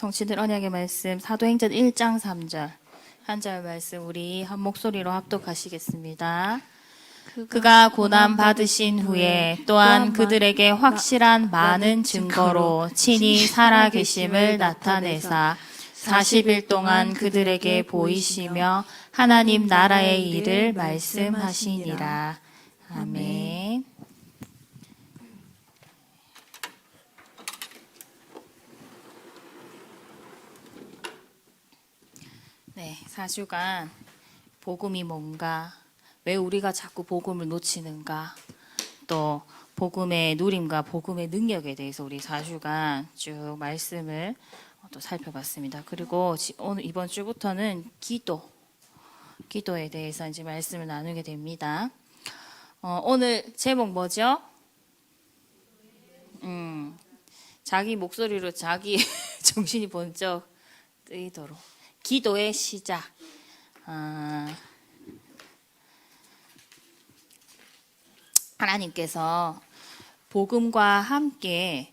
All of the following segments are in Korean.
통치들 언약의 말씀 사도행전 1장 3절 한 절 말씀 우리 한 목소리로 합독하시겠습니다. 그가 고난 받으신 후에 또한 그들에게 확실한 많은 증거로 친히 살아계심을 나타내사 40일 동안 그들에게 보이시며 하나님 나라의 일을 말씀하시니라. 아멘. 네, 4주간 복음이 뭔가, 왜 우리가 자꾸 복음을 놓치는가, 또 복음의 누림과 복음의 능력에 대해서 우리 4주간 쭉 말씀을 또 살펴봤습니다. 그리고 오늘 이번 주부터는 기도에 대해서 이제 말씀을 나누게 됩니다. 오늘 제목 뭐죠? 자기 목소리로 자기 정신이 번쩍 뜨이도록. 기도의 시작. 하나님께서 복음과 함께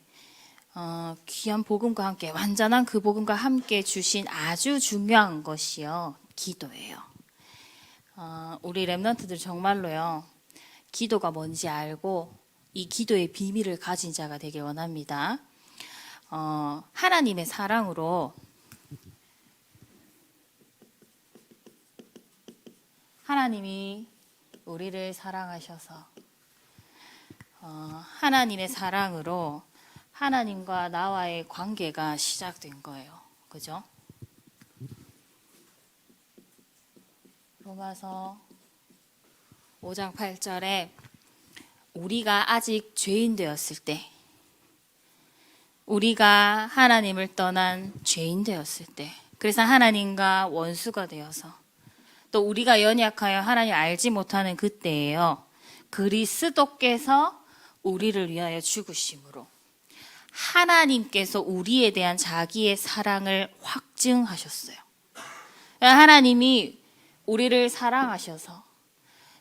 귀한 복음과 함께 완전한 그 복음과 함께 주신 아주 중요한 것이요 기도예요. 우리 렘넌트들 정말로요 기도가 뭔지 알고 이 기도의 비밀을 가진 자가 되길 원합니다. 하나님의 사랑으로 하나님이 우리를 사랑하셔서 하나님의 사랑으로 하나님과 나와의 관계가 시작된 거예요. 그죠? 로마서 5장 8절에 우리가 아직 죄인 되었을 때, 우리가 하나님을 떠난 죄인 되었을 때, 그래서 하나님과 원수가 되어서 또 우리가 연약하여 하나님 알지 못하는 그때예요. 그리스도께서 우리를 위하여 죽으심으로 하나님께서 우리에 대한 자기의 사랑을 확증하셨어요. 하나님이 우리를 사랑하셔서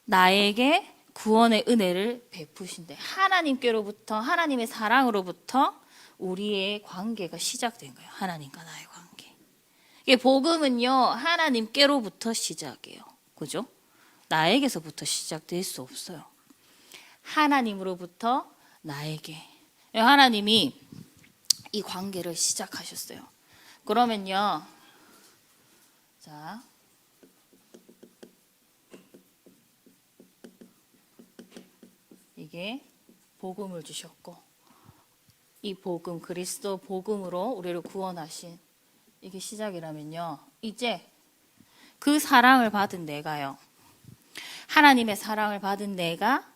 나에게 구원의 은혜를 베푸신대. 하나님께로부터, 하나님의 사랑으로부터 우리의 관계가 시작된 거예요. 하나님과 나의 관계. 이게 복음은요 하나님께로부터 시작이에요. 그죠? 나에게서부터 시작될 수 없어요. 하나님으로부터 나에게. 하나님이 이 관계를 시작하셨어요. 그러면요, 자, 이게 복음을 주셨고, 이 복음, 그리스도 복음으로 우리를 구원하신 이게 시작이라면요, 이제 그 사랑을 받은 내가요, 하나님의 사랑을 받은 내가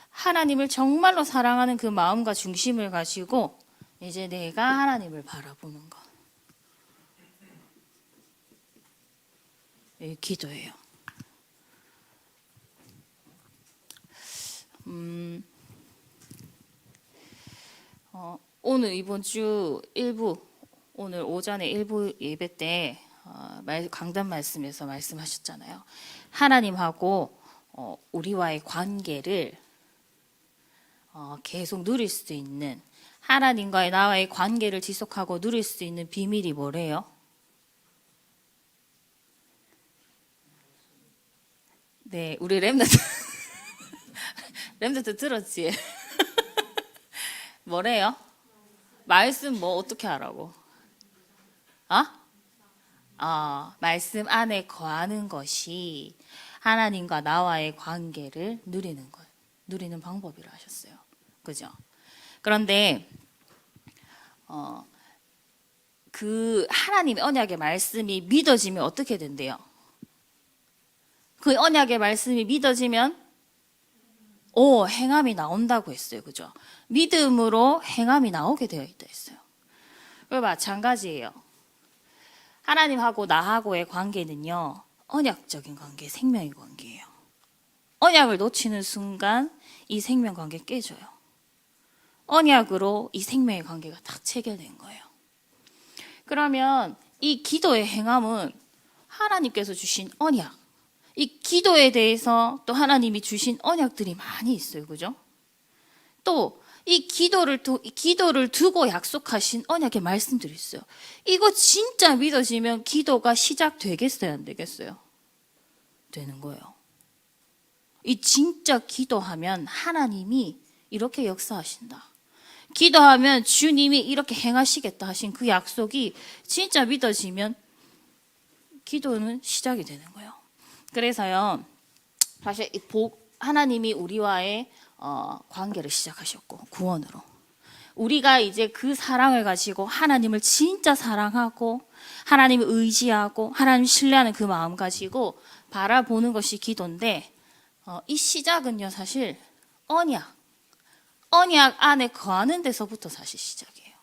하나님을 정말로 사랑하는 그 마음과 중심을 가지고 이제 내가 하나님을 바라보는 것. 이게 기도예요. 오늘 이번 주 오늘 오전에 일부 예배 때 강단 말씀에서 말씀하셨잖아요. 하나님하고 우리와의 관계를 계속 누릴 수 있는, 하나님과의 나와의 관계를 지속하고 누릴 수 있는 비밀이 뭐래요? 네, 우리 렘넌트 들었지? 뭐래요? 말씀 뭐 어떻게 하라고? 말씀 안에 거하는 것이 하나님과 나와의 관계를 누리는 방법이라 하셨어요. 그죠? 그런데 그 하나님의 언약의 말씀이 믿어지면 어떻게 된대요? 그 언약의 말씀이 믿어지면 행함이 나온다고 했어요. 그죠? 믿음으로 행함이 나오게 되어 있다 했어요. 그리고 마찬가지예요. 하나님하고 나하고의 관계는요, 언약적인 관계, 생명의 관계예요. 언약을 놓치는 순간 이 생명 관계 깨져요. 언약으로 이 생명의 관계가 딱 체결된 거예요. 그러면 이 기도의 행함은 하나님께서 주신 언약, 이 기도에 대해서 또 하나님이 주신 언약들이 많이 있어요. 그죠? 또 이 기도를 두고 약속하신 언약의 말씀들이 있어요. 이거 진짜 믿어지면 기도가 시작되겠어요, 안 되겠어요? 되는 거예요. 이 진짜 기도하면 하나님이 이렇게 역사하신다. 기도하면 주님이 이렇게 행하시겠다 하신 그 약속이 진짜 믿어지면 기도는 시작이 되는 거예요. 그래서요, 사실 하나님이 우리와의 관계를 시작하셨고, 구원으로. 우리가 이제 그 사랑을 가지고 하나님을 진짜 사랑하고, 하나님을 의지하고, 하나님 신뢰하는 그 마음 가지고 바라보는 것이 기도인데, 이 시작은요, 사실 언약 안에 거하는 데서부터 사실 시작이에요.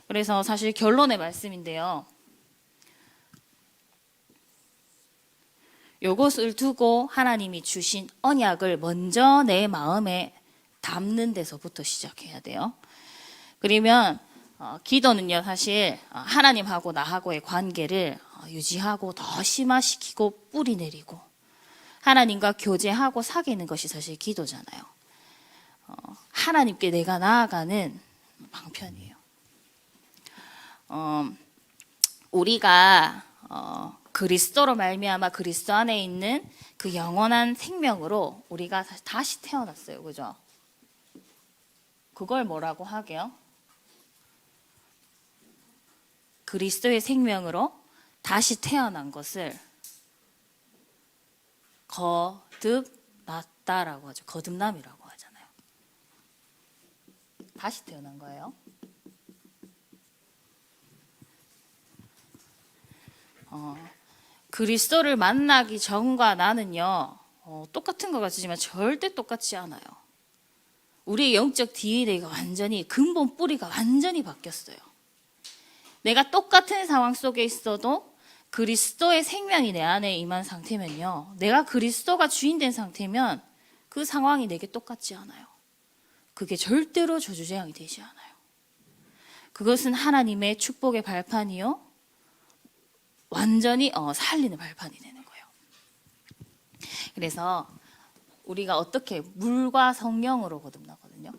그래서 사실 결론의 말씀인데요. 요것을 두고 하나님이 주신 언약을 먼저 내 마음에 담는 데서부터 시작해야 돼요. 그러면 기도는요, 사실 하나님하고 나하고의 관계를 유지하고 더 심화시키고 뿌리 내리고 하나님과 교제하고 사귀는 것이 사실 기도잖아요. 하나님께 내가 나아가는 방편이에요. 우리가 그리스도로 말미암아 그리스도 안에 있는 그 영원한 생명으로 우리가 다시 태어났어요. 그죠? 그걸 뭐라고 하게요? 그리스도의 생명으로 다시 태어난 것을 거듭났다라고 하죠. 거듭남이라고 하잖아요. 다시 태어난 거예요. 그리스도를 만나기 전과 나는요, 똑같은 것 같지만 절대 똑같지 않아요. 우리의 영적 DNA가 완전히 근본 뿌리가 완전히 바뀌었어요. 내가 똑같은 상황 속에 있어도 그리스도의 생명이 내 안에 임한 상태면요, 내가 그리스도가 주인 된 상태면 그 상황이 내게 똑같지 않아요. 그게 절대로 저주재앙이 되지 않아요. 그것은 하나님의 축복의 발판이요, 완전히 살리는 발판이 되는 거예요. 그래서 우리가 어떻게 물과 성령으로 거듭나거든요.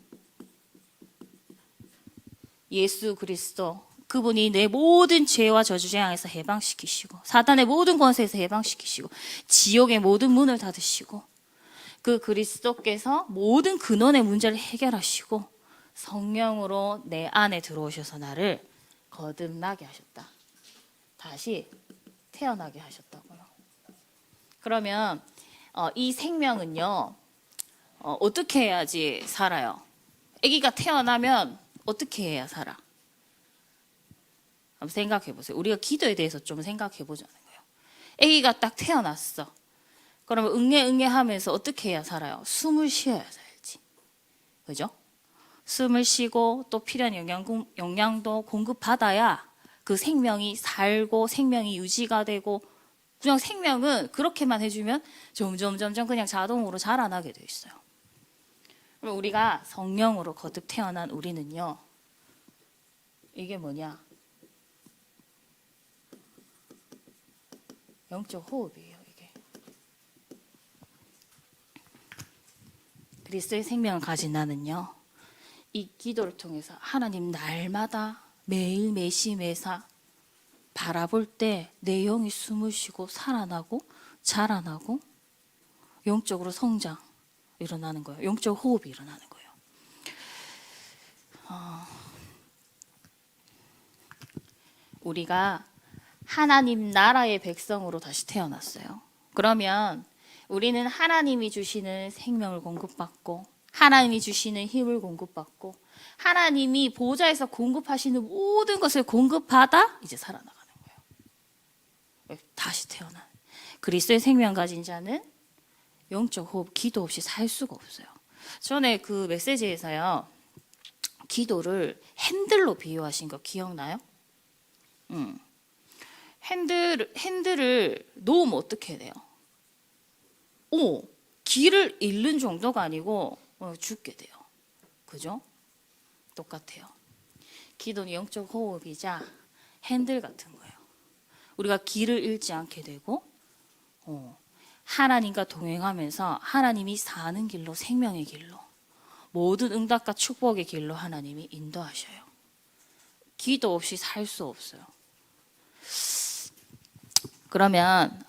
예수 그리스도, 그분이 내 모든 죄와 저주재앙에서 해방시키시고 사탄의 모든 권세에서 해방시키시고 지옥의 모든 문을 닫으시고 그 그리스도께서 모든 근원의 문제를 해결하시고 성령으로 내 안에 들어오셔서 나를 거듭나게 하셨다. 다시 태어나게 하셨다고요. 그러면 이 생명은요, 어떻게 해야지 살아요? 아기가 태어나면 어떻게 해야 살아? 한번 생각해 보세요. 우리가 기도에 대해서 좀 생각해 보자는 거예요. 아기가 딱 태어났어. 그러면 응애 하면서 어떻게 해야 살아요? 숨을 쉬어야 살지. 그죠? 숨을 쉬고 또 필요한 영양도 공급받아야 그 생명이 살고 생명이 유지가 되고, 그냥 생명은 그렇게만 해주면 점점 그냥 자동으로 자라나게 돼 있어요. 그럼 우리가 성령으로 거듭 태어난 우리는요, 이게 뭐냐? 영적 호흡이에요. 이게 그리스도의 생명을 가진 나는요, 이 기도를 통해서 하나님 날마다 매일 매시 매사 바라볼 때 내 영이 숨을 쉬고 살아나고 자라나고 영적으로 성장 일어나는 거예요. 영적 호흡이 일어나는 거예요. 우리가 하나님 나라의 백성으로 다시 태어났어요. 그러면 우리는 하나님이 주시는 생명을 공급받고 하나님이 주시는 힘을 공급받고 하나님이 보좌에서 공급하시는 모든 것을 공급받아 이제 살아나가는 거예요. 다시 태어난 그리스도의 생명 가진 자는 영적 호흡, 기도 없이 살 수가 없어요. 전에 그 메시지에서요, 기도를 핸들로 비유하신 거 기억나요? 핸들을 놓으면 어떻게 돼요? 길을 잃는 정도가 아니고 죽게 돼요. 그죠? 똑같아요. 기도는 영적 호흡이자 핸들 같은 거예요. 우리가 길을 잃지 않게 되고 하나님과 동행하면서 하나님이 사는 길로, 생명의 길로 모든 응답과 축복의 길로 하나님이 인도하셔요. 기도 없이 살 수 없어요. 그러면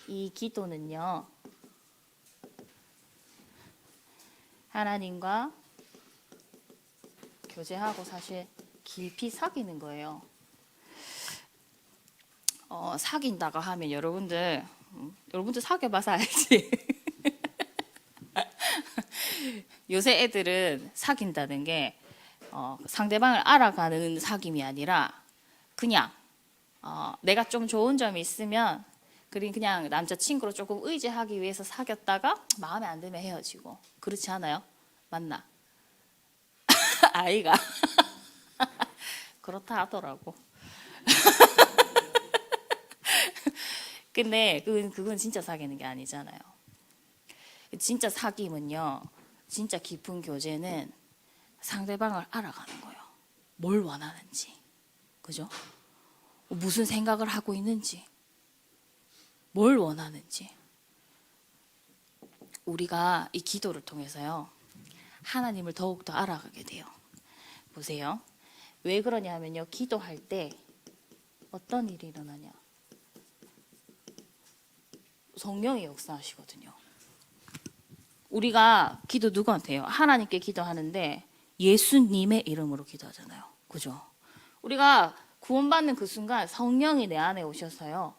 이 기도는요, 하나님과 교제하고 사실 깊이 사귀는 거예요. 사귄다고 하면 여러분들 사귀어봐서 알지. 요새 애들은 사귄다는 게 상대방을 알아가는 사귐이 아니라 그냥 내가 좀 좋은 점이 있으면 그냥 남자친구로 조금 의지하기 위해서 사귀었다가 마음에 안 들면 헤어지고, 그렇지 않아요? 맞나? 아이가 그렇다 하더라고. 근데 그건 진짜 사귀는 게 아니잖아요. 진짜 사귐은요, 진짜 깊은 교제는 상대방을 알아가는 거예요. 뭘 원하는지, 그죠? 무슨 생각을 하고 있는지, 뭘 원하는지. 우리가 이 기도를 통해서요, 하나님을 더욱더 알아가게 돼요. 보세요. 왜 그러냐면요, 기도할 때 어떤 일이 일어나냐? 성령이 역사하시거든요. 우리가 기도 누구한테 해요? 하나님께 기도하는데 예수님의 이름으로 기도하잖아요. 그죠? 우리가 구원받는 그 순간 성령이 내 안에 오셔서요,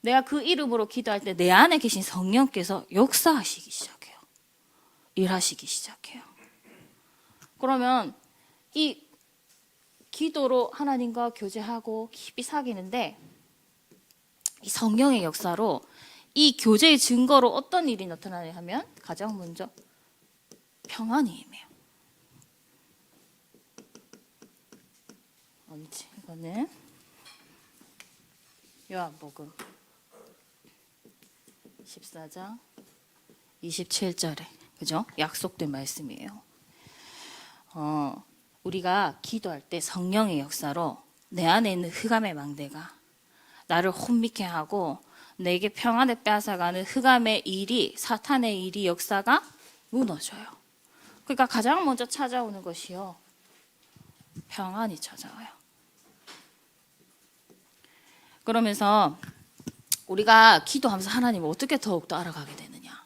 내가 그 이름으로 기도할 때 내 안에 계신 성령께서 역사하시기 시작해요. 일하시기 시작해요. 그러면 이 기도로 하나님과 교제하고 깊이 사귀는데, 이 성령의 역사로 이 교제의 증거로 어떤 일이 나타나냐 하면 가장 먼저 평안이 임해요. 언제? 이거는 요한복음 14장 27절에 그죠? 약속된 말씀이에요. 우리가 기도할 때 성령의 역사로 내 안에 있는 흑암의 망대가 나를 혼미케 하고 내게 평안을 빼앗아가는 흑암의 일이, 사탄의 일이, 역사가 무너져요. 그러니까 가장 먼저 찾아오는 것이요, 평안이 찾아와요. 그러면서 우리가 기도하면서 하나님을 어떻게 더욱더 알아가게 되느냐,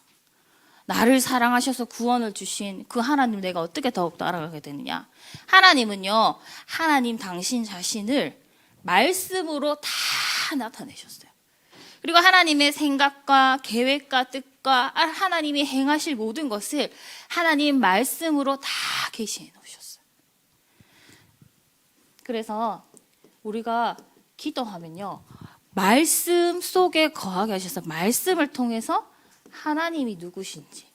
나를 사랑하셔서 구원을 주신 그 하나님 내가 어떻게 더욱더 알아가게 되느냐. 하나님은요, 하나님 당신 자신을 말씀으로 다 나타내셨어요. 그리고 하나님의 생각과 계획과 뜻과 하나님이 행하실 모든 것을 하나님 말씀으로 다 계시해 놓으셨어요. 그래서 우리가 기도하면요, 말씀 속에 거하게 하셔서 말씀을 통해서 하나님이 누구신지,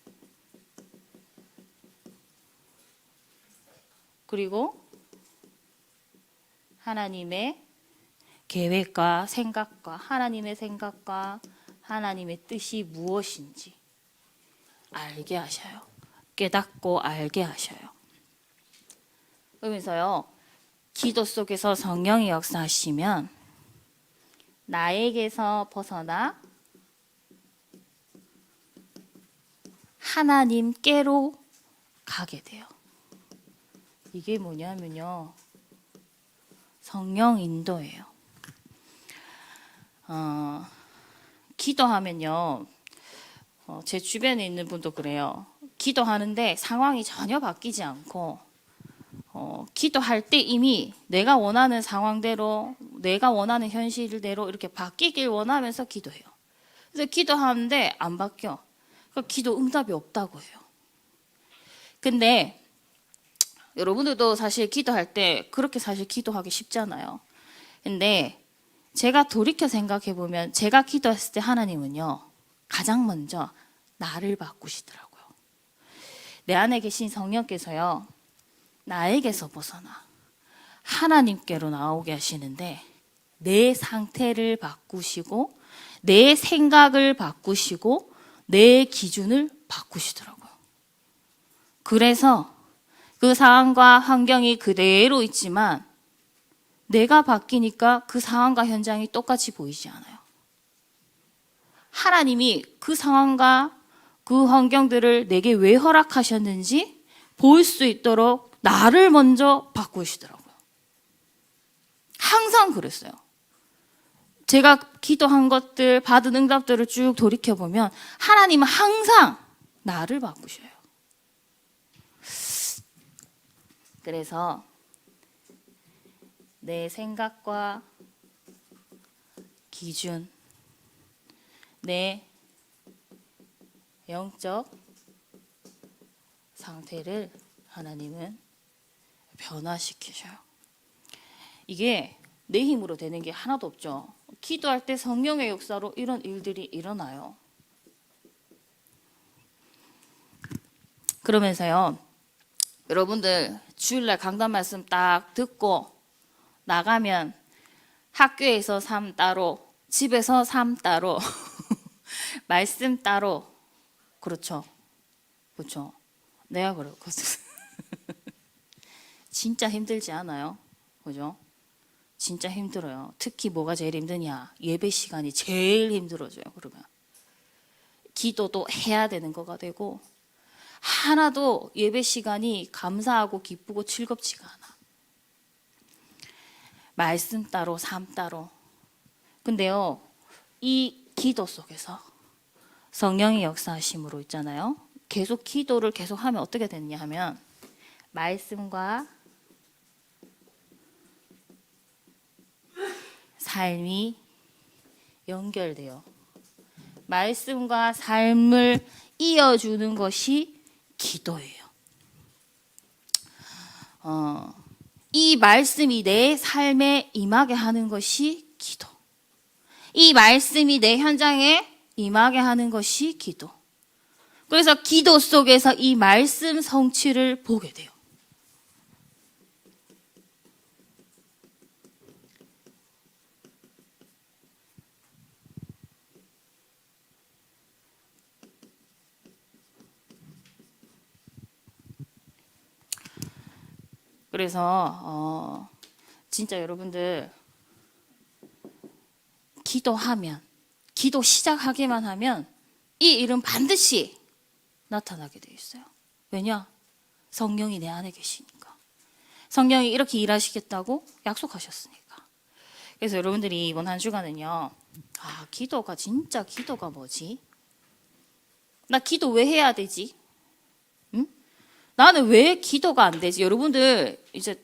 그리고 하나님의 계획과 생각과 하나님의 생각과 하나님의 뜻이 무엇인지 알게 하셔요. 깨닫고 알게 하셔요. 그러면서요, 기도 속에서 성령이 역사하시면 나에게서 벗어나 하나님께로 가게 돼요. 이게 뭐냐면요, 성령 인도예요. 기도하면요, 제 주변에 있는 분도 그래요. 기도하는데 상황이 전혀 바뀌지 않고 기도할 때 이미 내가 원하는 상황대로, 내가 원하는 현실대로 이렇게 바뀌길 원하면서 기도해요. 그래서 기도하는데 안 바뀌어. 그러니까 기도 응답이 없다고 해요. 근데 여러분들도 사실 기도할 때 그렇게 사실 기도하기 쉽잖아요. 근데 제가 돌이켜 생각해 보면 제가 기도했을 때 하나님은요, 가장 먼저 나를 바꾸시더라고요. 내 안에 계신 성령께서요, 나에게서 벗어나 하나님께로 나오게 하시는데 내 상태를 바꾸시고 내 생각을 바꾸시고 내 기준을 바꾸시더라고요. 그래서 그 상황과 환경이 그대로 있지만 내가 바뀌니까 그 상황과 현장이 똑같이 보이지 않아요. 하나님이 그 상황과 그 환경들을 내게 왜 허락하셨는지 볼 수 있도록 나를 먼저 바꾸시더라고요. 항상 그랬어요. 제가 기도한 것들, 받은 응답들을 쭉 돌이켜보면 하나님은 항상 나를 바꾸셔요. 그래서 내 생각과 기준, 내 영적 상태를 하나님은 변화시키셔요. 이게 내 힘으로 되는 게 하나도 없죠. 기도할 때 성령의 역사로 이런 일들이 일어나요. 그러면서요, 여러분들 주일날 강단 말씀 딱 듣고 나가면 학교에서 삶 따로, 집에서 삶 따로, 말씀 따로. 그렇죠. 그렇죠. 내가 그렇거든. 진짜 힘들지 않아요? 그죠? 진짜 힘들어요. 특히 뭐가 제일 힘드냐? 예배 시간이 제일 힘들어져요. 그러면 기도도 해야 되는 거가 되고, 하나도 예배 시간이 감사하고 기쁘고 즐겁지가 않아. 말씀 따로 삶 따로. 근데요, 이 기도 속에서 성령의 역사하심으로 있잖아요. 계속 기도를 계속하면 어떻게 되느냐 하면 말씀과 삶이 연결돼요. 말씀과 삶을 이어주는 것이 기도예요. 이 말씀이 내 삶에 임하게 하는 것이 기도. 이 말씀이 내 현장에 임하게 하는 것이 기도. 그래서 기도 속에서 이 말씀 성취를 보게 돼요. 그래서 진짜 여러분들 기도하면, 기도 시작하기만 하면 이 일은 반드시 나타나게 돼 있어요. 왜냐? 성령이 내 안에 계시니까. 성령이 이렇게 일하시겠다고 약속하셨으니까. 그래서 여러분들이 이번 한 주간은요, 기도가 진짜 기도가 뭐지? 나 기도 왜 해야 되지? 응? 나는 왜 기도가 안 되지? 여러분들 이제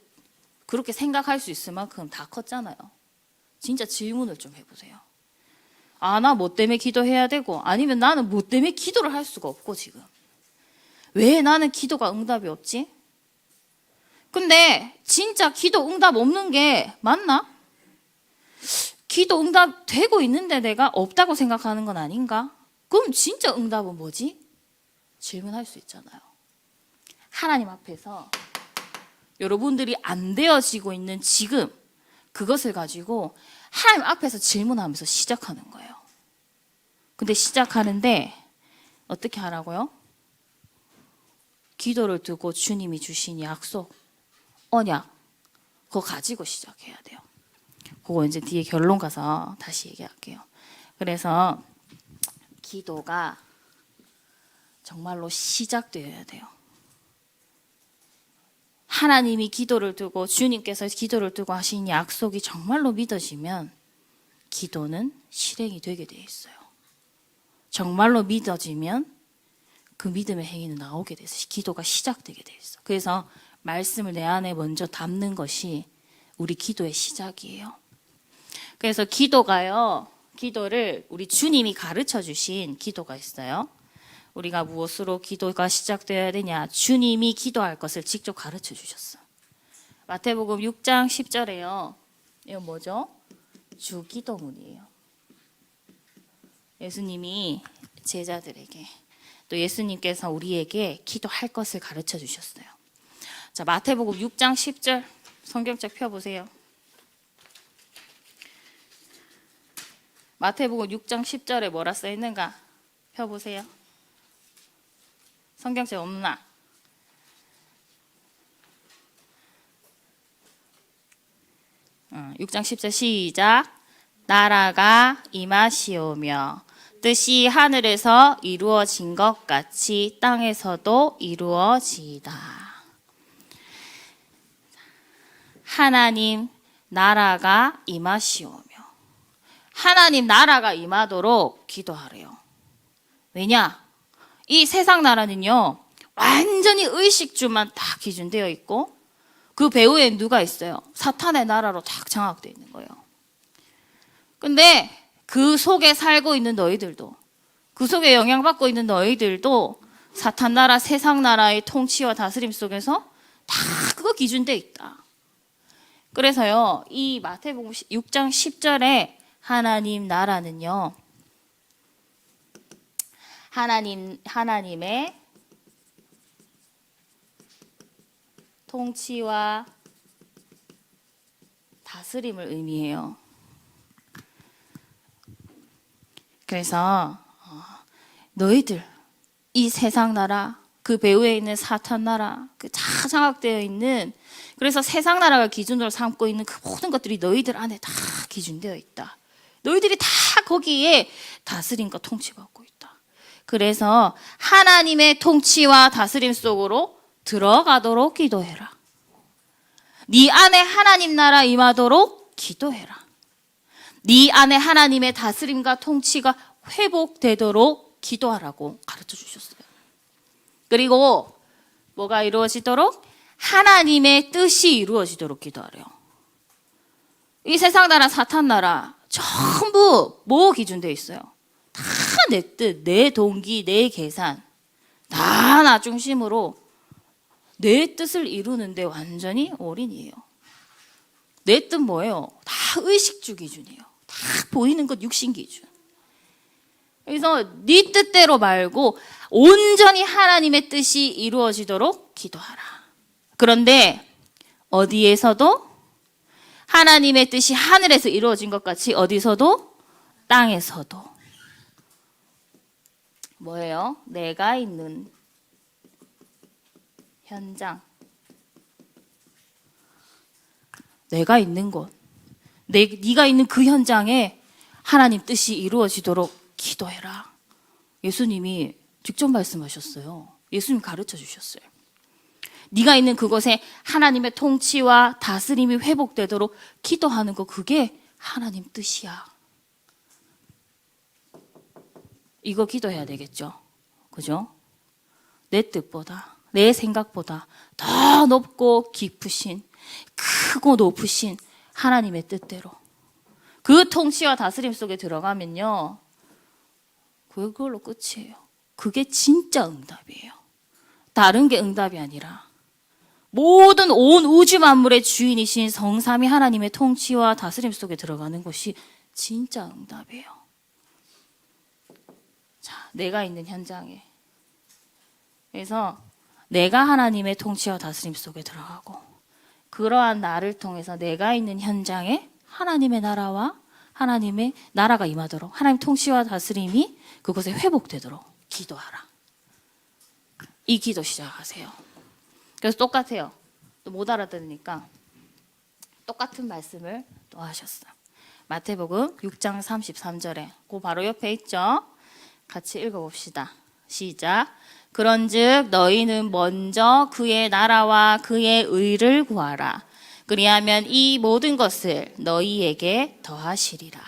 그렇게 생각할 수 있을 만큼 다 컸잖아요. 진짜 질문을 좀 해보세요. 나 뭐 때문에 기도해야 되고, 아니면 나는 뭐 때문에 기도를 할 수가 없고 지금. 왜 나는 기도가 응답이 없지? 근데 진짜 기도 응답 없는 게 맞나? 기도 응답 되고 있는데 내가 없다고 생각하는 건 아닌가? 그럼 진짜 응답은 뭐지? 질문할 수 있잖아요. 하나님 앞에서 여러분들이 안 되어지고 있는 지금 그것을 가지고 하나님 앞에서 질문하면서 시작하는 거예요. 근데 시작하는데 어떻게 하라고요? 기도를 두고 주님이 주신 약속, 언약, 그거 가지고 시작해야 돼요. 그거 이제 뒤에 결론 가서 다시 얘기할게요. 그래서 기도가 정말로 시작되어야 돼요. 하나님이 기도를 두고, 주님께서 기도를 두고 하신 약속이 정말로 믿어지면 기도는 실행이 되게 돼 있어요. 정말로 믿어지면 그 믿음의 행위는 나오게 돼서 기도가 시작되게 돼 있어. 그래서 말씀을 내 안에 먼저 담는 것이 우리 기도의 시작이에요. 그래서 기도를 우리 주님이 가르쳐 주신 기도가 있어요. 우리가 무엇으로 기도가 시작되어야 되냐? 주님이 기도할 것을 직접 가르쳐 주셨어. 마태복음 6장 10절에요. 이거 뭐죠? 주기도문이에요. 예수님이 제자들에게, 또 예수님께서 우리에게 기도할 것을 가르쳐 주셨어요. 자, 마태복음 6장 10절 성경책 펴보세요. 마태복음 6장 10절에 뭐라 써 있는가? 펴보세요. 성경책 없나? 어, 6장 10절 시작. 나라가 임하시오며 뜻이 하늘에서 이루어진 것 같이 땅에서도 이루어지이다. 하나님 나라가 임하시오며. 하나님 나라가 임하도록 기도하래요. 왜냐? 이 세상 나라는요, 완전히 의식주만 다 기준되어 있고, 그 배후에 누가 있어요? 사탄의 나라로 딱 장악되어 있는 거예요. 근데 그 속에 살고 있는 너희들도, 그 속에 영향받고 있는 너희들도 사탄 나라, 세상 나라의 통치와 다스림 속에서 다 그거 기준되어 있다. 그래서요, 이 마태복음 6장 10절에 하나님 나라는요, 하나님의 통치와 다스림을 의미해요. 그래서 너희들 이 세상 나라, 그 배후에 있는 사탄 나라, 그 다 장악되어 있는, 그래서 세상 나라가 기준으로 삼고 있는 그 모든 것들이 너희들 안에 다 기준되어 있다. 너희들이 다 거기에 다스림과 통치받고 있다. 그래서 하나님의 통치와 다스림 속으로 들어가도록 기도해라. 네 안에 하나님 나라 임하도록 기도해라. 네 안에 하나님의 다스림과 통치가 회복되도록 기도하라고 가르쳐 주셨어요. 그리고 뭐가 이루어지도록? 하나님의 뜻이 이루어지도록 기도하래요. 이 세상 나라, 사탄 나라 전부 뭐 기준되어 있어요? 다 내 뜻, 내 동기, 내 계산, 다 나 중심으로 내 뜻을 이루는데 완전히 올인이에요. 내 뜻 뭐예요? 다 의식주 기준이에요. 다 보이는 것 육신 기준. 그래서 네 뜻대로 말고 온전히 하나님의 뜻이 이루어지도록 기도하라. 그런데 어디에서도 하나님의 뜻이 하늘에서 이루어진 것 같이 어디서도 땅에서도 뭐예요? 내가 있는 현장, 내가 있는 곳, 네가 있는 그 현장에 하나님 뜻이 이루어지도록 기도해라. 예수님이 직접 말씀하셨어요. 예수님 가르쳐 주셨어요. 네가 있는 그곳에 하나님의 통치와 다스림이 회복되도록 기도하는 거, 그게 하나님 뜻이야. 이거 기도해야 되겠죠. 그죠? 내 뜻보다, 내 생각보다 더 높고 깊으신, 크고 높으신 하나님의 뜻대로 그 통치와 다스림 속에 들어가면요, 그걸로 끝이에요. 그게 진짜 응답이에요. 다른 게 응답이 아니라 모든 온 우주 만물의 주인이신 성삼위 하나님의 통치와 다스림 속에 들어가는 것이 진짜 응답이에요. 자, 내가 있는 현장에. 그래서 내가 하나님의 통치와 다스림 속에 들어가고, 그러한 나를 통해서 내가 있는 현장에 하나님의 나라와 하나님의 나라가 임하도록, 하나님 통치와 다스림이 그곳에 회복되도록 기도하라. 이 기도 시작하세요. 그래서 똑같아요. 또 못 알아들으니까 똑같은 말씀을 또 하셨어요. 마태복음 6장 33절에 그 바로 옆에 있죠. 같이 읽어봅시다. 시작. 그런즉 너희는 먼저 그의 나라와 그의 의를 구하라. 그리하면 이 모든 것을 너희에게 더하시리라.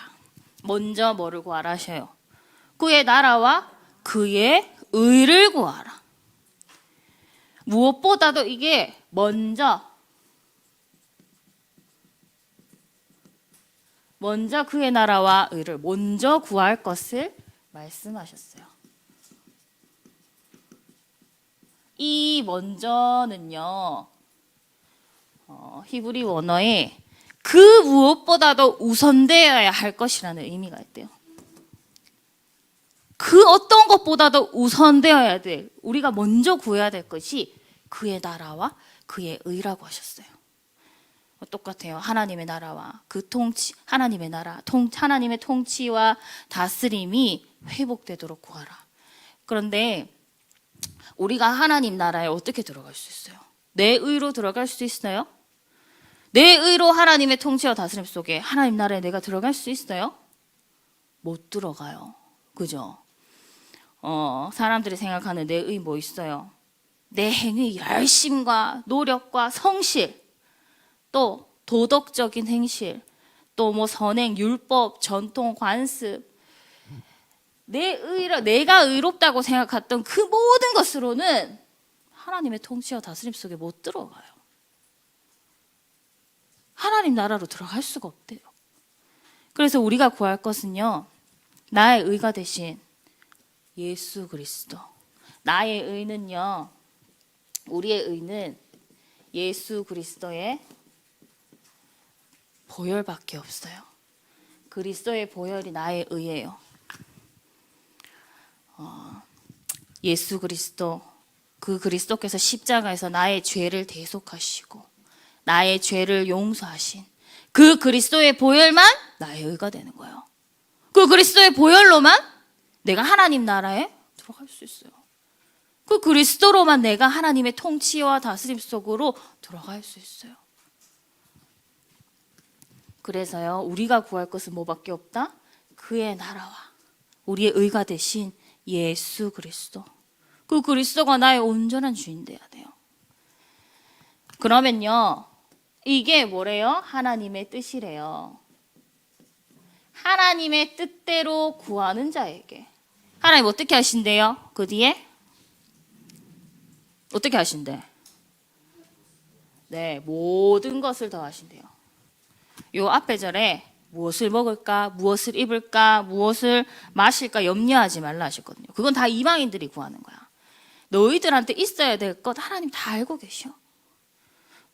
먼저 뭐를 구하라 하셔요? 그의 나라와 그의 의를 구하라. 무엇보다도 이게 먼저 그의 나라와 의를 먼저 구할 것을 말씀하셨어요. 이 먼저는요, 히브리 원어에 그 무엇보다도 우선되어야 할 것이라는 의미가 있대요. 그 어떤 것보다도 우선되어야 돼. 우리가 먼저 구해야 될 것이 그의 나라와 그의 의라고 하셨어요. 똑같아요. 하나님의 나라와 그 통치, 하나님의 나라, 하나님의 통치와 다스림이 회복되도록 구하라. 그런데 우리가 하나님 나라에 어떻게 들어갈 수 있어요? 내 의로 들어갈 수 있어요? 내 의로 하나님의 통치와 다스림 속에 하나님 나라에 내가 들어갈 수 있어요? 못 들어가요. 그죠? 사람들이 생각하는 내 의 뭐 있어요? 내 행위, 열심과 노력과 성실, 또 도덕적인 행실, 또 뭐 선행, 율법, 전통, 관습, 내가 의롭다고 생각했던 그 모든 것으로는 하나님의 통치와 다스림 속에 못 들어가요. 하나님 나라로 들어갈 수가 없대요. 그래서 우리가 구할 것은요, 나의 의가 되신 예수 그리스도. 나의 의는요, 우리의 의는 예수 그리스도의 보혈밖에 없어요. 그리스도의 보혈이 나의 의예요. 예수 그리스도, 그 그리스도께서 십자가에서 나의 죄를 대속하시고 나의 죄를 용서하신 그 그리스도의 보혈만 나의 의가 되는 거예요. 그 그리스도의 보혈로만 내가 하나님 나라에 들어갈 수 있어요. 그 그리스도로만 내가 하나님의 통치와 다스림 속으로 들어갈 수 있어요. 그래서요, 우리가 구할 것은 뭐밖에 없다? 그의 나라와 우리의 의가 되신 예수 그리스도. 그 그리스도가 나의 온전한 주인 돼야 돼요. 그러면요, 이게 뭐래요? 하나님의 뜻이래요. 하나님의 뜻대로 구하는 자에게. 하나님 어떻게 하신대요? 그 뒤에? 어떻게 하신대? 네, 모든 것을 더하신대요. 요 앞에 절에 무엇을 먹을까, 무엇을 입을까, 무엇을 마실까 염려하지 말라 하셨거든요. 그건 다 이방인들이 구하는 거야. 너희들한테 있어야 될 것 하나님 다 알고 계셔.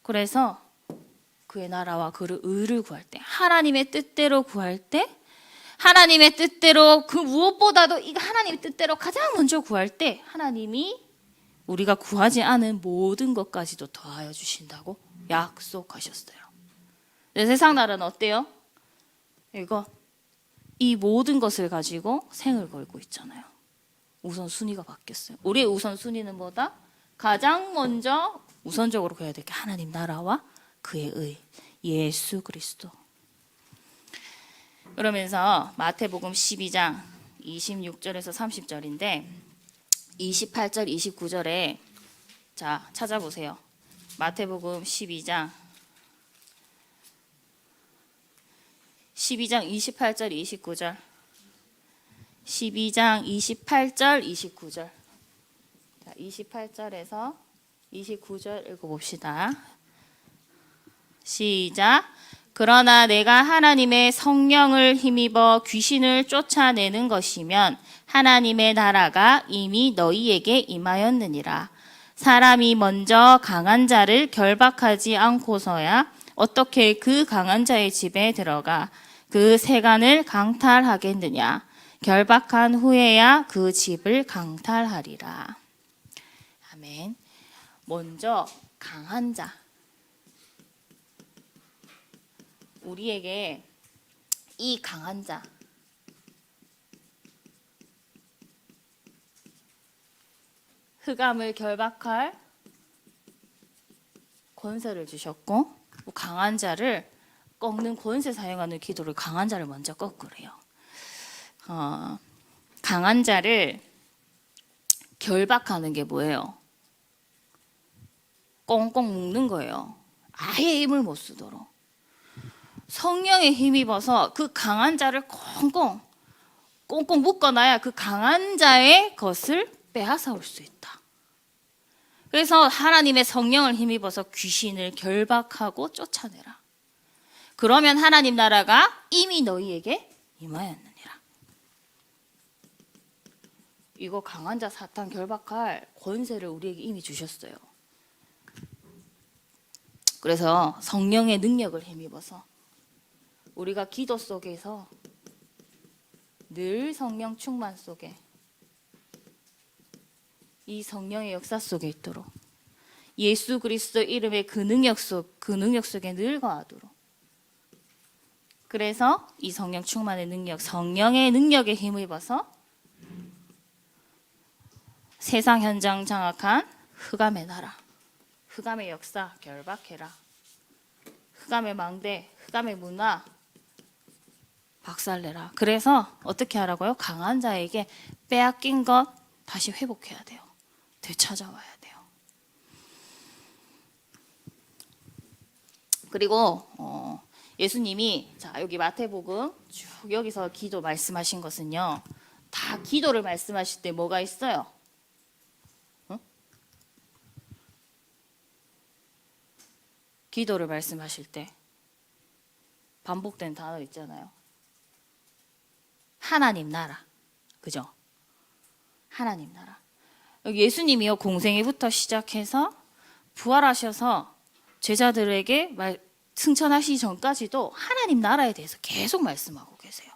그래서 그의 나라와 그의 의를 구할 때, 하나님의 뜻대로 구할 때, 하나님의 뜻대로 그 무엇보다도 이거 하나님의 뜻대로 가장 먼저 구할 때 하나님이 우리가 구하지 않은 모든 것까지도 더하여 주신다고 약속하셨어요. 세상 나라는 어때요? 이거 이 모든 것을 가지고 생을 걸고 있잖아요. 우선순위가 바뀌었어요. 우리의 우선순위는 뭐다? 가장 먼저 우선적으로 해야 될 게 하나님 나라와 그의 의, 예수 그리스도. 그러면서 마태복음 12장 26절에서 30절인데 28절, 29절에 자 찾아보세요. 마태복음 12장 28절, 29절 12장 28절, 29절 자, 28절에서 29절 읽어봅시다. 시작. 그러나 내가 하나님의 성령을 힘입어 귀신을 쫓아내는 것이면 하나님의 나라가 이미 너희에게 임하였느니라. 사람이 먼저 강한 자를 결박하지 않고서야 어떻게 그 강한 자의 집에 들어가 그 세간을 강탈하겠느냐. 결박한 후에야 그 집을 강탈하리라. 아멘. 먼저 강한 자. 우리에게 이 강한 자, 흑암을 결박할 권세를 주셨고 강한 자를 꺾는 권세 사용하는 기도를 강한 자를 먼저 꺾으래요. 강한 자를 결박하는 게 뭐예요? 꽁꽁 묶는 거예요. 아예 힘을 못 쓰도록. 성령에 힘입어서 그 강한 자를 꽁꽁 묶어놔야 그 강한 자의 것을 빼앗아올 수 있다. 그래서 하나님의 성령을 힘입어서 귀신을 결박하고 쫓아내라. 그러면 하나님 나라가 이미 너희에게 임하였느니라. 이거 강한 자 사탄 결박할 권세를 우리에게 이미 주셨어요. 그래서 성령의 능력을 힘입어서 우리가 기도 속에서 늘 성령 충만 속에 이 성령의 역사 속에 있도록 예수 그리스도 이름의 그 능력 속에 늘 거하도록 그래서 이 성령 충만의 능력, 성령의 능력에 힘입어서 세상 현장 장악한 흑암의 나라, 흑암의 역사 결박해라. 흑암의 망대, 흑암의 문화 박살내라. 그래서 어떻게 하라고요? 강한 자에게 빼앗긴 것 다시 회복해야 돼요. 되찾아와야 돼요. 그리고 예수님이 자 여기 마태복음 쭉 여기서 기도 말씀하신 것은요. 다 기도를 말씀하실 때 뭐가 있어요? 기도를 말씀하실 때 반복된 단어 있잖아요. 하나님 나라. 그죠? 하나님 나라. 여기 예수님이요. 공생애부터 시작해서 부활하셔서 제자들에게 승천하시기 전까지도 하나님 나라에 대해서 계속 말씀하고 계세요.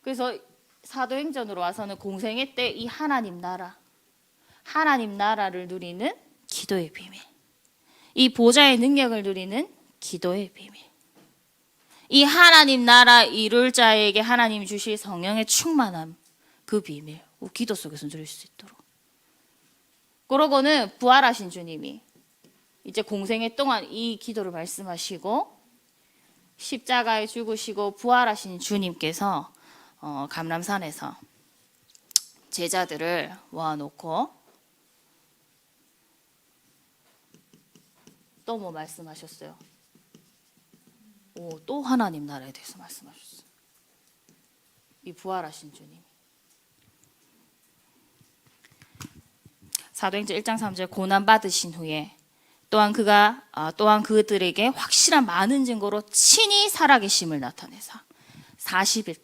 그래서 사도행전으로 와서는 공생애 때 이 하나님 나라를 누리는 기도의 비밀, 이 보좌의 능력을 누리는 기도의 비밀, 이 하나님 나라 이룰 자에게 하나님 주실 성령의 충만함, 그 비밀, 기도 속에서 누릴 수 있도록. 그러고는 부활하신 주님이 이제 공생애 동안 이 기도를 말씀하시고 십자가에 죽으시고 부활하신 주님께서 감람산에서 제자들을 모아놓고 또 뭐 말씀하셨어요? 또 하나님 나라에 대해서 말씀하셨어요. 이 부활하신 주님. 사도행전 1장 3절 고난 받으신 후에 또한 그들에게 확실한 많은 증거로 친히 살아계심을 나타내사 40일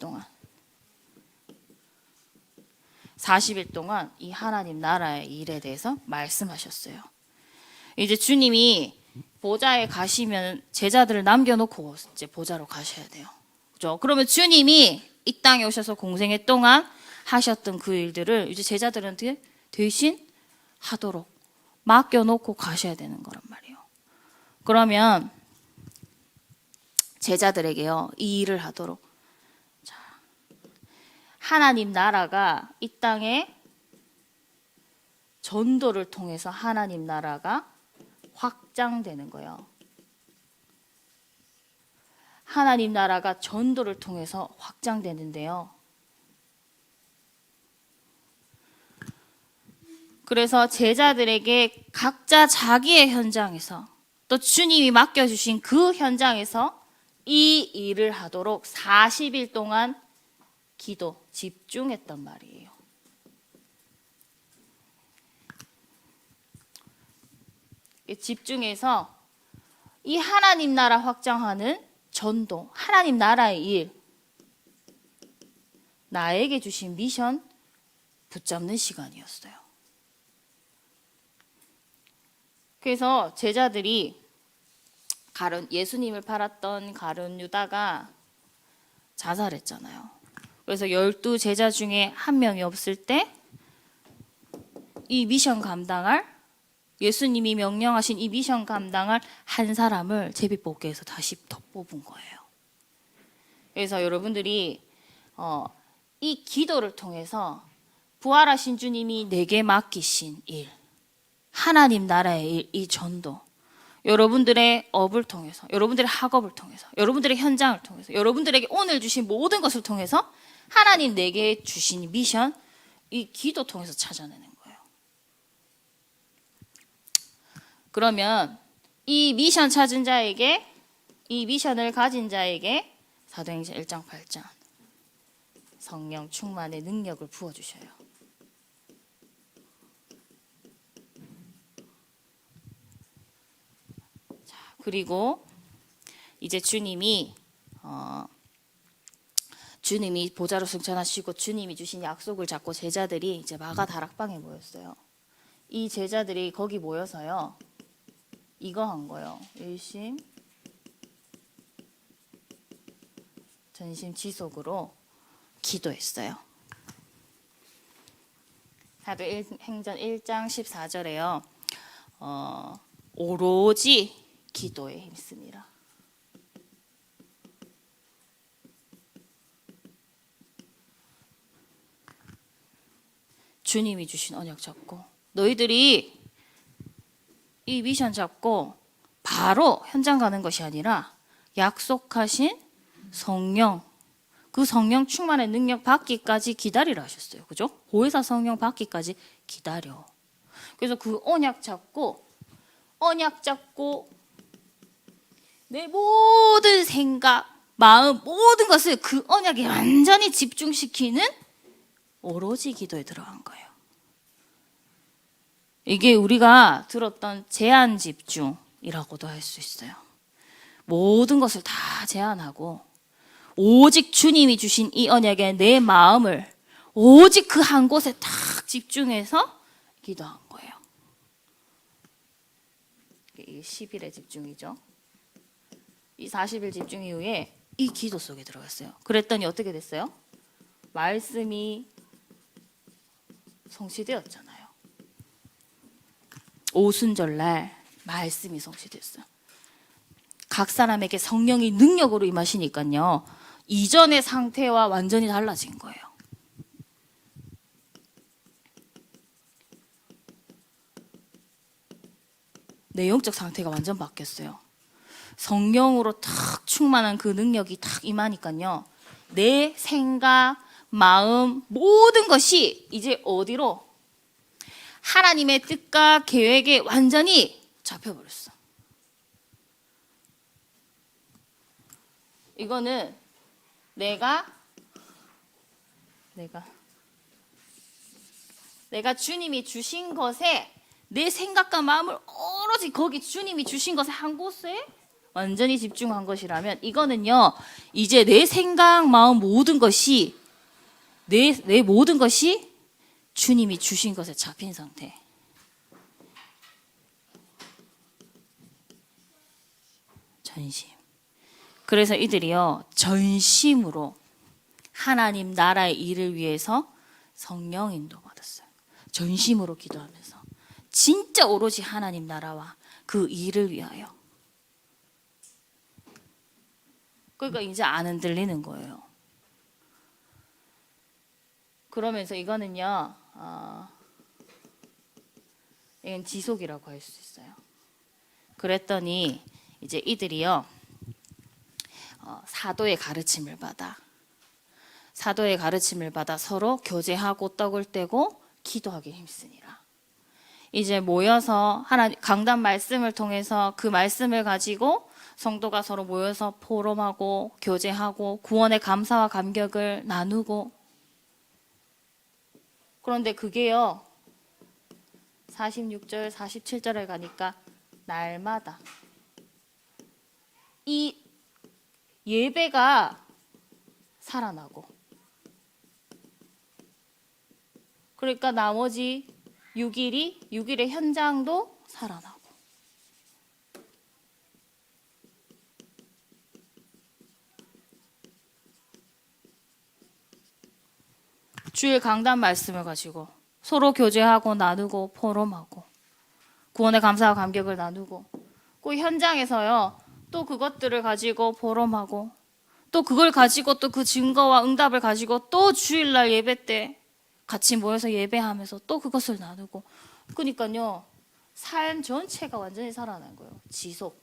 동안 이 하나님 나라의 일에 대해서 말씀하셨어요. 이제 주님이 보좌에 가시면 제자들을 남겨놓고 이제 보좌로 가셔야 돼요. 그죠? 그러면 주님이 이 땅에 오셔서 공생애 동안 하셨던 그 일들을 이제 제자들한테 대신 하도록 맡겨놓고 가셔야 되는 거란 말이에요. 그러면 제자들에게요, 이 일을 하도록. 자, 하나님 나라가 이 땅에 전도를 통해서 하나님 나라가 확장되는 거예요. 하나님 나라가 전도를 통해서 확장되는데요. 그래서 제자들에게 각자 자기의 현장에서 또 주님이 맡겨주신 그 현장에서 이 일을 하도록 40일 동안 기도, 집중했단 말이에요. 집중해서 이 하나님 나라 확장하는 전도, 하나님 나라의 일, 나에게 주신 미션 붙잡는 시간이었어요. 그래서 제자들이 예수님을 팔았던 가룟 유다가 자살했잖아요. 그래서 12 제자 중에 한 명이 없을 때 이 미션 감당할 예수님이 명령하신 이 미션 감당할 한 사람을 제비뽑기에서 다시 더 뽑은 거예요. 그래서 여러분들이 이 기도를 통해서 부활하신 주님이 내게 맡기신 일, 하나님 나라의 일, 이 전도, 여러분들의 업을 통해서, 여러분들의 학업을 통해서, 여러분들의 현장을 통해서, 여러분들에게 오늘 주신 모든 것을 통해서 하나님 내게 주신 미션, 이 기도 통해서 찾아내는 거예요. 그러면 이 미션 찾은 자에게, 이 미션을 가진 자에게 사도행전 1장 8장 성령 충만의 능력을 부어주셔요. 자, 그리고 이제 주님이 보좌로 승천하시고 주님이 주신 약속을 잡고 제자들이 이제 마가 다락방에 모였어요. 이 제자들이 거기 모여서요, 이거 한 거예요. 일심 전심 지속으로 기도했어요. 사도행전 1장 14절에요. 오로지 기도에 힘씁니다. 주님이 주신 언약 잡고 너희들이 이 미션 잡고 바로 현장 가는 것이 아니라 약속하신 성령, 그 성령 충만의 능력 받기까지 기다리라 하셨어요. 그죠? 보혜사 성령 받기까지 기다려. 그래서 그 언약 잡고 내 모든 생각, 마음, 모든 것을 그 언약에 완전히 집중시키는 오로지 기도에 들어간 거예요. 이게 우리가 들었던 제한 집중이라고도 할 수 있어요. 모든 것을 다 제한하고 오직 주님이 주신 이 언약에 내 마음을 오직 그 한 곳에 딱 집중해서 기도한 거예요. 이게 10일의 집중이죠. 이 40일 집중 이후에 이 기도 속에 들어갔어요. 그랬더니 어떻게 됐어요? 말씀이 성취되었잖아요. 오순절날 말씀이 성취됐어요. 각 사람에게 성령이 능력으로 임하시니까요. 이전의 상태와 완전히 달라진 거예요. 내 영적 상태가 완전 바뀌었어요. 성령으로 탁 충만한 그 능력이 탁 임하니까요. 내 생각, 마음, 모든 것이 이제 어디로? 하나님의 뜻과 계획에 완전히 잡혀버렸어. 이거는 내가 주님이 주신 것에 내 생각과 마음을 오로지 거기 주님이 주신 것에 한 곳에 완전히 집중한 것이라면 이거는요, 이제 내 생각, 마음 모든 것이 내 모든 것이 주님이 주신 것에 잡힌 상태. 전심. 그래서 이들이요, 전심으로 하나님 나라의 일을 위해서 성령 인도 받았어요. 전심으로 기도하면서 진짜 오로지 하나님 나라와 그 일을 위하여. 그러니까 이제 안 흔들리는 거예요. 그러면서 이거는요, 이건 지속이라고 할 수 있어요. 그랬더니 이제 이들이요, 사도의 가르침을 받아 서로 교제하고 떡을 떼고 기도하기 힘쓰니라. 이제 모여서 하나님 강단 말씀을 통해서 그 말씀을 가지고 성도가 서로 모여서 포럼하고 교제하고 구원의 감사와 감격을 나누고. 그런데 그게요, 46절, 47절에 가니까 날마다 이 예배가 살아나고, 그러니까 나머지 6일의 현장도 살아나고. 주일 강단 말씀을 가지고 서로 교제하고 나누고 포럼하고 구원의 감사와 감격을 나누고, 그 현장에서요 또 그것들을 가지고 포럼하고 또 그걸 가지고 또 그 증거와 응답을 가지고 또 주일날 예배 때 같이 모여서 예배하면서 또 그것을 나누고. 그러니까요, 삶 전체가 완전히 살아난 거예요. 지속.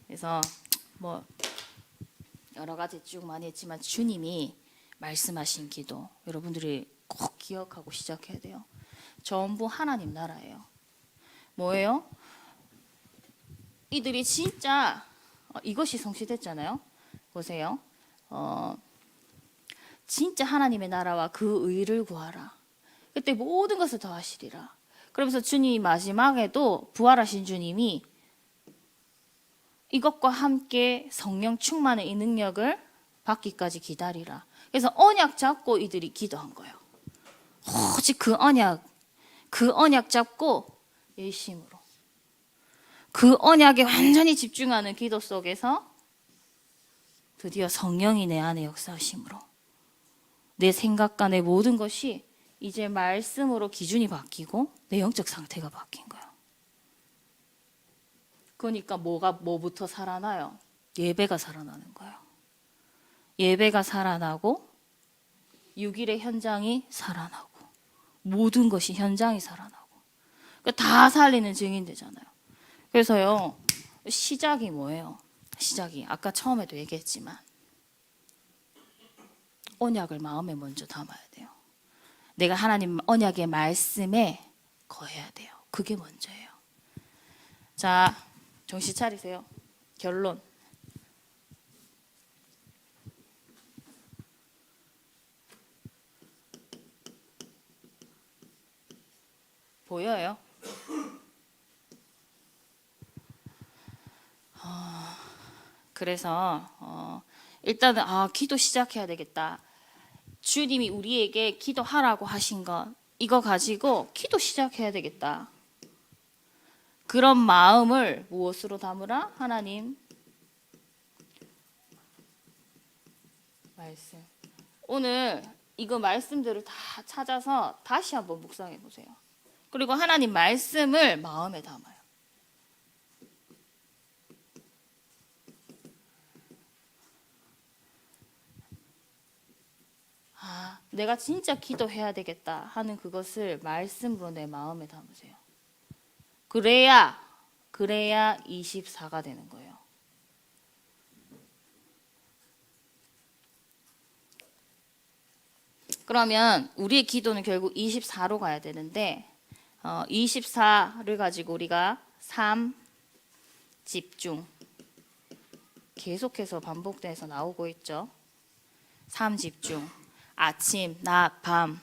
그래서 뭐 여러 가지 쭉 많이 했지만 주님이 말씀하신 기도 여러분들이 꼭 기억하고 시작해야 돼요. 전부 하나님 나라예요. 뭐예요? 이들이 진짜 이것이 성취됐잖아요. 보세요. 진짜 하나님의 나라와 그 의를 구하라. 그때 모든 것을 더하시리라. 그러면서 주님이 마지막에도 부활하신 주님이 이것과 함께 성령 충만의 이 능력을 받기까지 기다리라. 그래서 언약 잡고 이들이 기도한 거예요. 오직 그 언약 잡고 열심으로 그 언약에 완전히 집중하는 기도 속에서 드디어 성령이 내 안에 역사하심으로 내 생각과 내 모든 것이 이제 말씀으로 기준이 바뀌고 내 영적 상태가 바뀐 거예요. 그러니까 뭐부터 살아나요? 예배가 살아나는 거예요. 예배가 살아나고 6일의 현장이 살아나고 모든 것이 현장이 살아나고, 그러니까 다 살리는 증인 되잖아요. 그래서요, 시작이 뭐예요? 시작이 아까 처음에도 얘기했지만 언약을 마음에 먼저 담아야 돼요. 내가 하나님 언약의 말씀에 거해야 돼요. 그게 먼저예요. 자, 정신 차리세요. 결론. 보여요? 그래서 일단은 기도 시작해야 되겠다. 주님이 우리에게 기도하라고 하신 것 이거 가지고 기도 시작해야 되겠다. 그런 마음을 무엇으로 담으라? 하나님 말씀. 오늘 이거 말씀들을 다 찾아서 다시 한번 묵상해 보세요. 그리고 하나님 말씀을 마음에 담아요. 내가 진짜 기도해야 되겠다 하는 그것을 말씀으로 내 마음에 담으세요. 그래야 24가 되는 거예요. 그러면 우리의 기도는 결국 24로 가야 되는데 24를 가지고 우리가 3 집중 계속해서 반복돼서 나오고 있죠. 3 집중 아침, 낮, 밤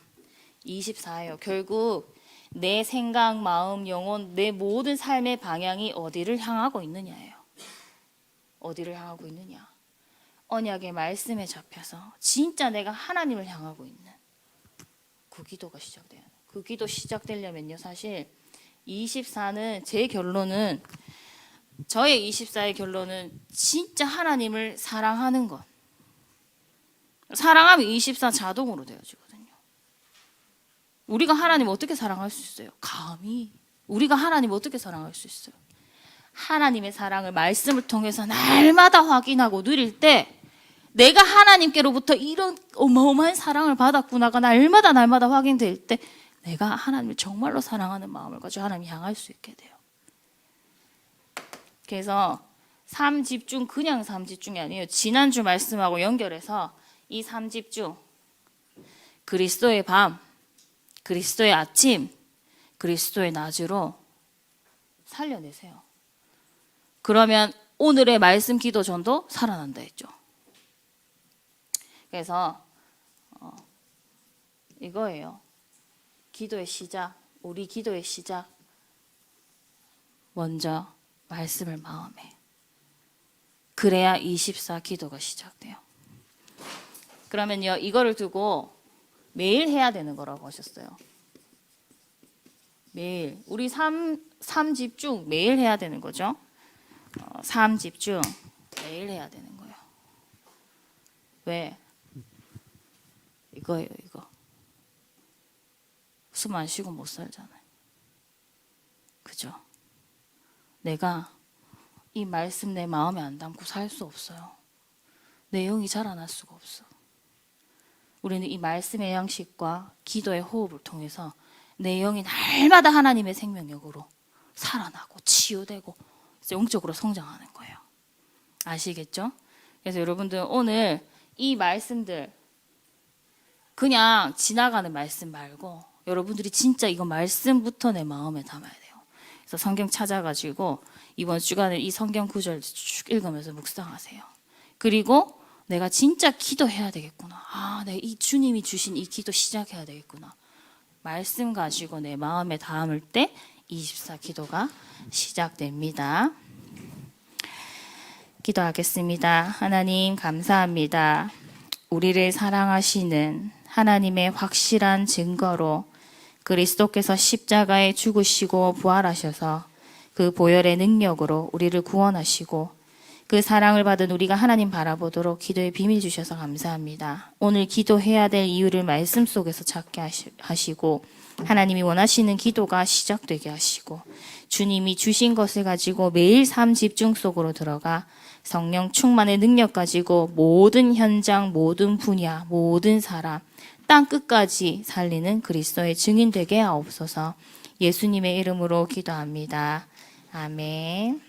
24예요. 결국 내 생각, 마음, 영혼, 내 모든 삶의 방향이 어디를 향하고 있느냐예요. 어디를 향하고 있느냐. 언약의 말씀에 잡혀서 진짜 내가 하나님을 향하고 있는 그 기도가 시작돼요. 그 기도 시작되려면요. 사실 24는 제 결론은 저의 24의 결론은 진짜 하나님을 사랑하는 것. 사랑하면 24 자동으로 되어지거든요. 우리가 하나님 어떻게 사랑할 수 있어요? 감히. 우리가 하나님 어떻게 사랑할 수 있어요? 하나님의 사랑을 말씀을 통해서 날마다 확인하고 누릴 때 내가 하나님께로부터 이런 어마어마한 사랑을 받았구나가 날마다 확인될 때 내가 하나님을 정말로 사랑하는 마음을 가지고 하나님 향할 수 있게 돼요. 그래서 3 집중 그냥 3 집중이 아니에요. 지난주 말씀하고 연결해서 이 3 집중 그리스도의 밤, 그리스도의 아침, 그리스도의 낮으로 살려내세요. 그러면 오늘의 말씀 기도 전도 살아난다 했죠. 그래서 이거예요. 기도의 시작, 우리 기도의 시작. 먼저 말씀을 마음에. 그래야 24 기도가 시작돼요. 그러면요, 이거를 두고 매일 해야 되는 거라고 하셨어요. 매일. 우리 3 집중 매일 해야 되는 거죠. 3 집중 매일 해야 되는 거예요. 왜? 이거예요, 이거. 숨 안 쉬고 못 살잖아요. 그죠? 내가 이 말씀 내 마음에 안 담고 살 수 없어요. 내 영이 자라날 수가 없어. 우리는 이 말씀의 양식과 기도의 호흡을 통해서 내 영이 날마다 하나님의 생명력으로 살아나고 치유되고 영적으로 성장하는 거예요. 아시겠죠? 그래서 여러분들 오늘 이 말씀들 그냥 지나가는 말씀 말고 여러분들이 진짜 이거 말씀부터 내 마음에 담아야 돼요. 그래서 성경 찾아가지고 이번 주간에 이 성경 구절 쭉 읽으면서 묵상하세요. 그리고 내가 진짜 기도해야 되겠구나. 내가 이 주님이 주신 이 기도 시작해야 되겠구나. 말씀 가지고 내 마음에 담을 때 24 기도가 시작됩니다. 기도하겠습니다. 하나님 감사합니다. 우리를 사랑하시는 하나님의 확실한 증거로 그리스도께서 십자가에 죽으시고 부활하셔서 그 보혈의 능력으로 우리를 구원하시고 그 사랑을 받은 우리가 하나님 바라보도록 기도의 비밀 주셔서 감사합니다. 오늘 기도해야 될 이유를 말씀 속에서 찾게 하시고 하나님이 원하시는 기도가 시작되게 하시고 주님이 주신 것을 가지고 매일 삶 집중 속으로 들어가 성령 충만의 능력 가지고 모든 현장, 모든 분야, 모든 사람, 땅 끝까지 살리는 그리스도의 증인 되게 하옵소서. 예수님의 이름으로 기도합니다. 아멘.